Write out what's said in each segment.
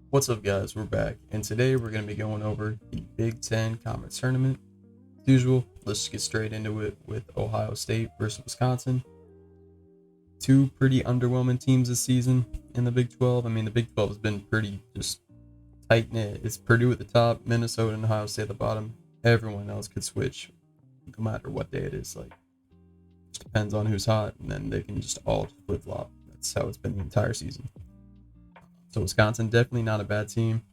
What's up, guys? We're back, and today we're going to be going over the Big Ten Conference Tournament. As usual, let's just get straight into it with Ohio State versus Wisconsin. Two pretty underwhelming teams this season in the Big 12. I mean, the Big 12 has been pretty just tight knit. It's Purdue at the top, Minnesota and Ohio State at the bottom. Everyone else could switch no matter what day it is. Like, it just depends on who's hot, and then they can just all flip flop. That's how it's been the entire season. So Wisconsin definitely not a bad team.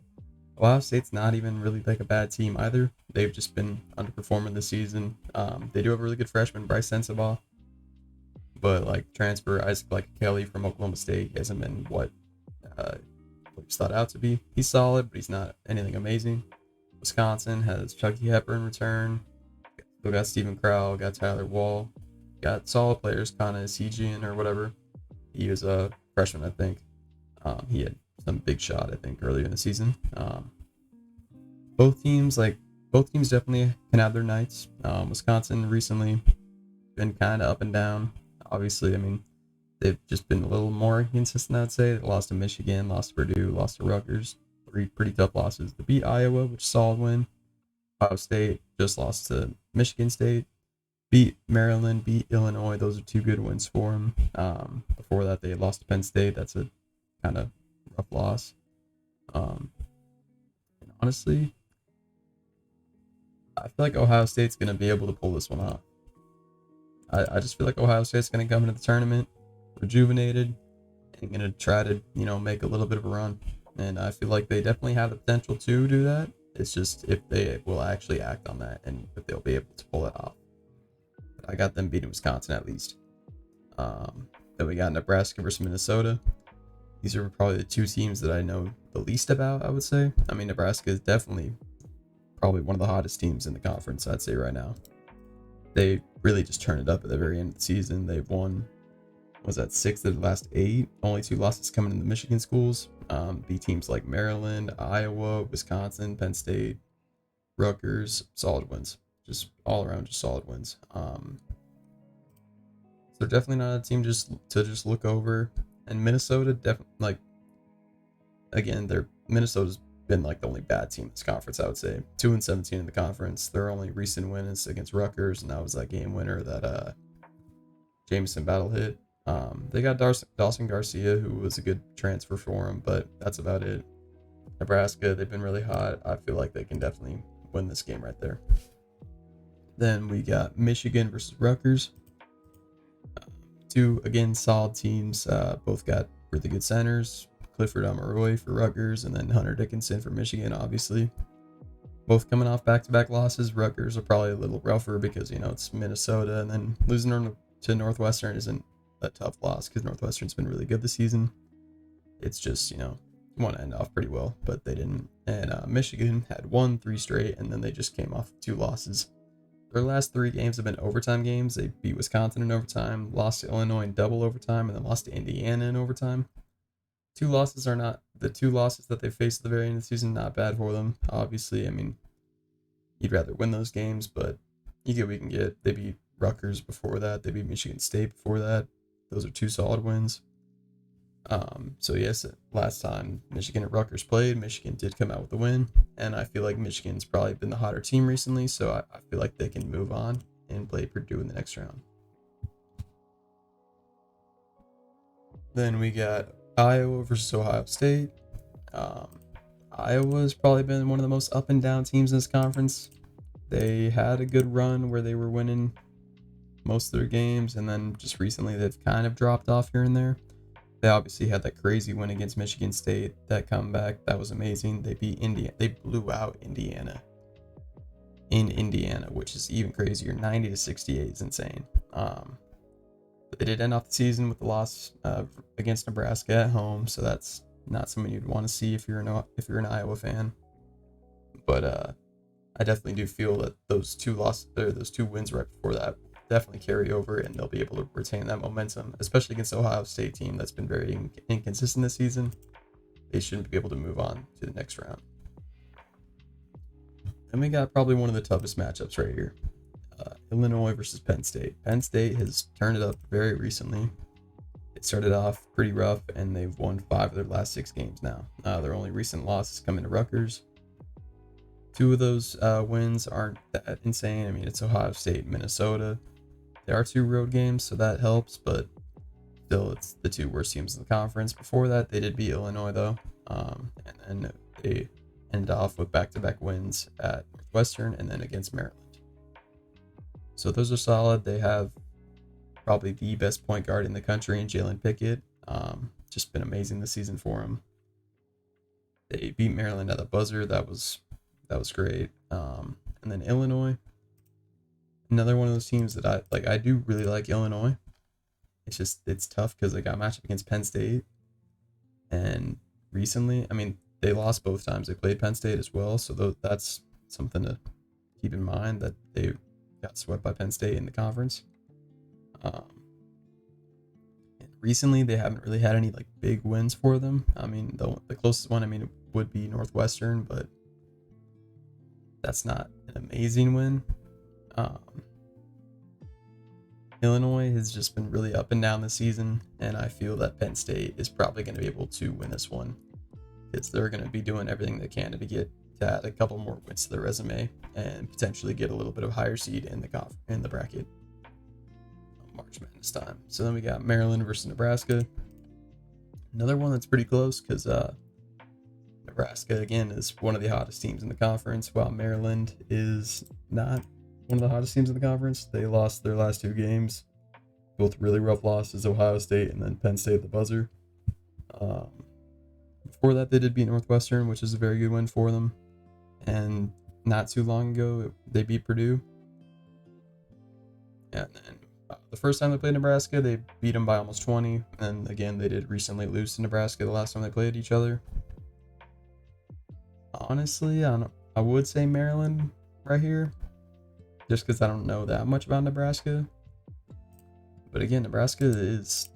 Ohio State's not even really like a bad team either. They've just been underperforming this season. They do have a really good freshman, Bryce Sensabaugh, but like transfer Isaac like Kelly from Oklahoma State hasn't been what he's thought out to be. He's solid, but he's not anything amazing. Wisconsin has Chucky Hepper in return. Still got Stephen Crowell, got Tyler Wall, got solid players, kind of CGN or whatever. He was a freshman, I think. He had some big shot, I think, earlier in the season. Both teams definitely can have their nights. Wisconsin recently been kind of up and down. Obviously, I mean, they've just been a little more inconsistent, I'd say. They lost to Michigan, lost to Purdue, lost to Rutgers. Three pretty tough losses. They beat Iowa, which is a solid win. Ohio State just lost to Michigan State. Beat Maryland, beat Illinois. Those are two good wins for them. Before that, they lost to Penn State. That's a kind of rough loss. And honestly, I feel like Ohio State's going to be able to pull this one off. I just feel like Ohio State's going to come into the tournament rejuvenated and going to try to, make a little bit of a run. And I feel like they definitely have the potential to do that. It's just if they will actually act on that and if they'll be able to pull it off. I got them beating Wisconsin at least. Then we got Nebraska versus Minnesota. These are probably the two teams that I know the least about, I would say. I mean, Nebraska is definitely probably one of the hottest teams in the conference, I'd say, right now. They really just turned it up at the very end of the season. They've won, was that 6 of the last 8? Only 2 losses coming in the Michigan schools. Beat teams like Maryland, Iowa, Wisconsin, Penn State, Rutgers. Solid wins. Just all around, just solid wins. So they're definitely not a team just to look over. And Minnesota definitely, like, again, Minnesota's been like the only bad team in this conference, I would say. 2-17 in the conference. Their only recent win is against Rutgers, and that was that game winner that Jameson Battle hit. They got Dawson Garcia, who was a good transfer for them, but that's about it. Nebraska, they've been really hot. I feel like they can definitely win this game right there. Then we got Michigan versus Rutgers. Two, again, solid teams. Both got really good centers. Clifford Amaroy for Rutgers, and then Hunter Dickinson for Michigan, obviously. Both coming off back-to-back losses. Rutgers are probably a little rougher because, it's Minnesota, and then losing to Northwestern isn't a tough loss because Northwestern's been really good this season. It's just, want to end off pretty well, but they didn't. And Michigan had won 3 straight, and then they just came off 2 losses. Their last 3 games have been overtime games. They beat Wisconsin in overtime, lost to Illinois in double overtime, and then lost to Indiana in overtime. 2 losses are not the 2 losses that they faced at the very end of the season. Not bad for them. Obviously, I mean, you'd rather win those games, but you get what you can get. They beat Rutgers before that. They beat Michigan State before that. Those are 2 solid wins. So yes, last time Michigan and Rutgers played, Michigan did come out with a win, and I feel like Michigan's probably been the hotter team recently, so I feel like they can move on and play Purdue in the next round. Then we got Iowa versus Ohio State. Iowa's probably been one of the most up and down teams in this conference. They had a good run where they were winning most of their games, and then just recently they've kind of dropped off here and there. They obviously had that crazy win against Michigan State. That comeback, that was amazing. They beat Indiana. They blew out Indiana in Indiana, which is even crazier. 90-68 is insane. But they did end off the season with the loss against Nebraska at home, so that's not something you'd want to see if you're an Iowa fan. But I definitely do feel that those 2 wins right before that definitely carry over, and they'll be able to retain that momentum, especially against the Ohio State team that's been very inconsistent this season. They shouldn't be able to move on to the next round. And we got probably one of the toughest matchups right here. Illinois versus Penn State. Penn State has turned it up very recently. It started off pretty rough, and they've won 5 of their last 6 games now. Their only recent losses come into Rutgers. 2 of those wins aren't that insane. I mean, it's Ohio State and Minnesota. They are 2 road games, so that helps, but still, it's the 2 worst teams in the conference. Before that, they did beat Illinois, though, and then they ended off with back-to-back wins at Northwestern and then against Maryland. So those are solid. They have probably the best point guard in the country in Jalen Pickett. Just been amazing this season for him. They beat Maryland at the buzzer. That was great. And then Illinois, another one of those teams that I like. I do really like Illinois. It's tough because they got matched up against Penn State, and recently, I mean, they lost both times they played Penn State as well. So that's something to keep in mind, that they got swept by Penn State in the conference. And recently, they haven't really had any like big wins for them. I mean, the closest one, I mean, would be Northwestern, but that's not an amazing win. Illinois has just been really up and down this season, and I feel that Penn State is probably going to be able to win this one, because they're going to be doing everything they can to add a couple more wins to their resume and potentially get a little bit of higher seed in the bracket March Madness time. So then we got Maryland versus Nebraska. Another one that's pretty close, because Nebraska, again, is one of the hottest teams in the conference, while Maryland is not one of the hottest teams in the conference. They lost their last 2 games, both really rough losses, Ohio State and then Penn State at the buzzer. Before that, they did beat Northwestern, which is a very good win for them. And not too long ago, they beat Purdue. And then the first time they played Nebraska, they beat them by almost 20. And again, they did recently lose to Nebraska the last time they played each other. Honestly, I would say Maryland right here, just because I don't know that much about Nebraska. But again, Nebraska is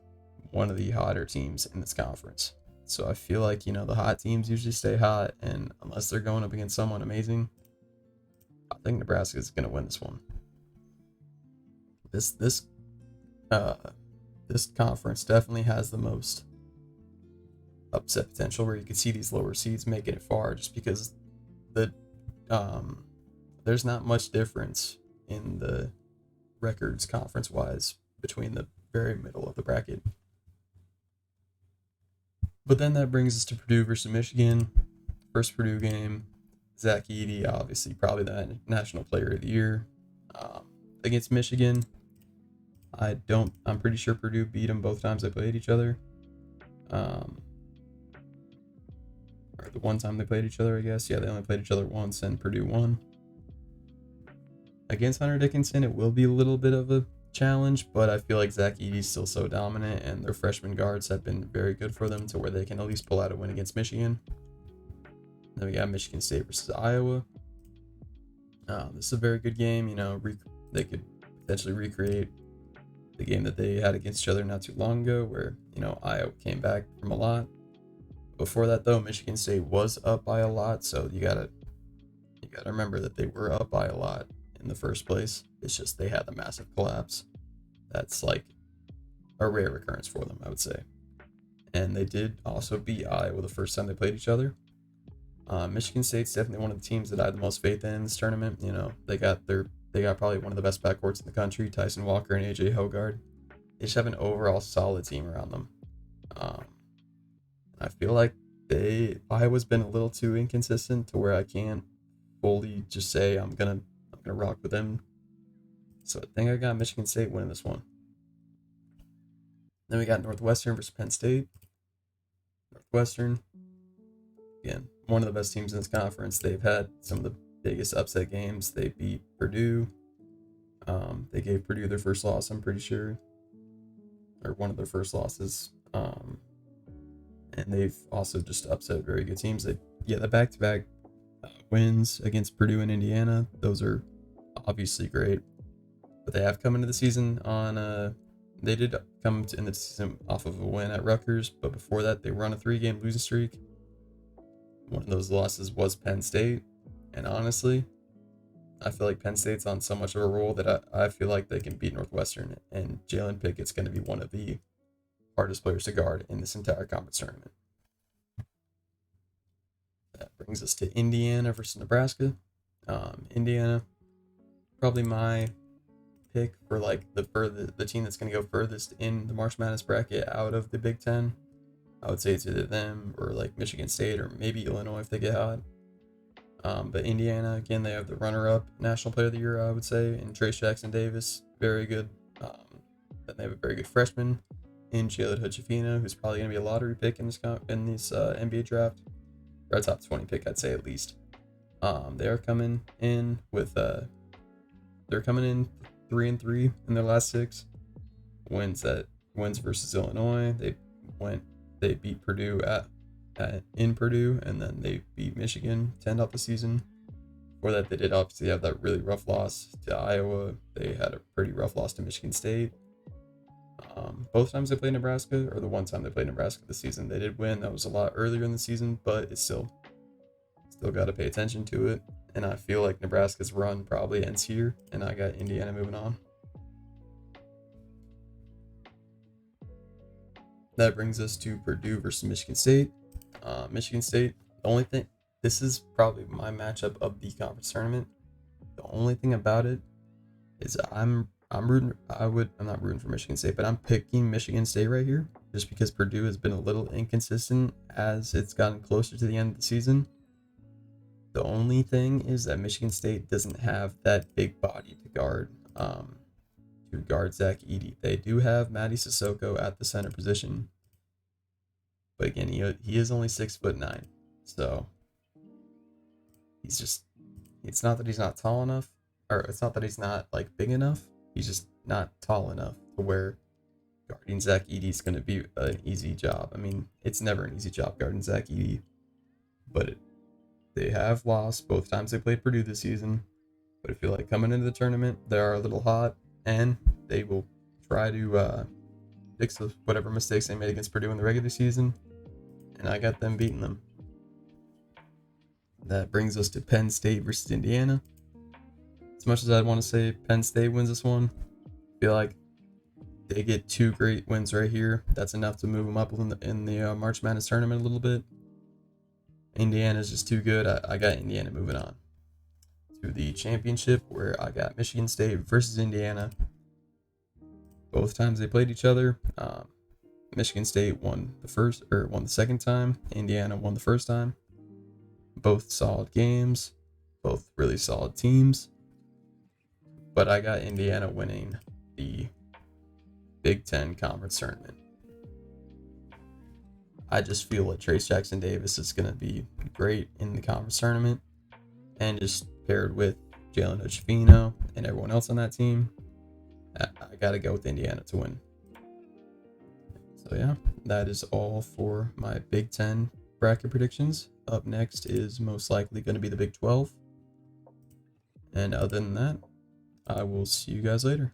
one of the hotter teams in this conference. So I feel like, the hot teams usually stay hot, and unless they're going up against someone amazing, I think Nebraska is going to win this one. This conference definitely has the most upset potential, where you could see these lower seeds making it far, just because there's not much difference in the records conference wise between the very middle of the bracket. But then that brings us to Purdue versus Michigan. First Purdue game, Zach Edey, obviously probably the National Player of the Year. Against Michigan, I'm pretty sure Purdue beat them both times they played each other. Or the one time they played each other, I guess. Yeah, they only played each other once, and Purdue won. Against Hunter Dickinson, it will be a little bit of a challenge, but I feel like Zach Edey's still so dominant, and their freshman guards have been very good for them to where they can at least pull out a win against Michigan. Then we got Michigan State versus Iowa. This is a very good game. They could potentially recreate the game that they had against each other not too long ago, where Iowa came back from a lot. Before that, though, Michigan State was up by a lot, so you gotta remember that they were up by a lot in the first place. It's just they had the massive collapse. That's like a rare occurrence for them, I would say. And they did also beat Iowa the first time they played each other. Michigan State's definitely one of the teams that I have the most faith in this tournament. They got probably one of the best backcourts in the country, Tyson Walker and AJ Hogard. They just have an overall solid team around them. I feel like Iowa's been a little too inconsistent to where I can't fully just say I'm gonna rock with them. So I think I got Michigan State winning this one. Then we got Northwestern versus Penn State. Northwestern, again, one of the best teams in this conference. They've had some of the biggest upset games. They beat Purdue. They gave Purdue their first loss, I'm pretty sure, or one of their first losses. And they've also just upset very good teams. The back-to-back wins against Purdue and Indiana, those are obviously great. But they have come into the season they did come into the season off of a win at Rutgers, but before that, they were on a 3-game losing streak. One of those losses was Penn State, and honestly, I feel like Penn State's on so much of a roll that I feel like they can beat Northwestern, and Jalen Pickett's going to be one of the hardest players to guard in this entire conference tournament. That brings us to Indiana versus Nebraska. Indiana, probably my pick for like the team that's going to go furthest in the March Madness bracket out of the Big Ten. I would say it's either them or like Michigan State or maybe Illinois if they get hot. But Indiana, again, they have the runner-up National Player of the Year, I would say, in Trace Jackson-Davis, very good. Then they have a very good freshman in Jalen Hood-Schifino, who's probably going to be a lottery pick in this NBA draft, or a top 20 pick, I'd say at least. They are coming in with they're coming in 3-3 in their last 6 wins versus Illinois. They beat Purdue in Purdue, and then they beat Michigan to end off the season. Before that, they did obviously have that really rough loss to Iowa. They had a pretty rough loss to Michigan State. Both times they played Nebraska, or the one time they played Nebraska this season, they did win. That was a lot earlier in the season, but it's still got to pay attention to it. And I feel like Nebraska's run probably ends here, and I got Indiana moving on. That brings us to Purdue versus Michigan State. Michigan State, the only thing, this is probably my matchup of the conference tournament. The only thing about it is I'm not rooting for Michigan State, but I'm picking Michigan State right here just because Purdue has been a little inconsistent as it's gotten closer to the end of the season. The only thing is that Michigan State doesn't have that big body to guard Zach Edey. They do have Matty Sissoko at the center position, but again, he is only 6'9", so it's not that he's not tall enough, or it's not that he's not like big enough. He's just not tall enough to where guarding Zach Edey is going to be an easy job. I mean, it's never an easy job guarding Zach Edey, but they have lost both times they played Purdue this season. But I feel like coming into the tournament, they are a little hot, and they will try to fix whatever mistakes they made against Purdue in the regular season, and I got them beating them. That brings us to Penn State versus Indiana. As much as I'd want to say Penn State wins this one, I feel like they get 2 great wins right here. That's enough to move them up in the March Madness tournament a little bit. Indiana's just too good. I got Indiana moving on to the championship, where I got Michigan State versus Indiana. Both times they played each other, Michigan State won the second time. Indiana won the first time. Both solid games, both really solid teams. But I got Indiana winning the Big Ten Conference Tournament. I just feel like Trace Jackson-Davis is going to be great in the conference tournament, and just paired with Jalen Hood-Schifino and everyone else on that team, I got to go with Indiana to win. So yeah, that is all for my Big Ten bracket predictions. Up next is most likely going to be the Big 12. And other than that, I will see you guys later.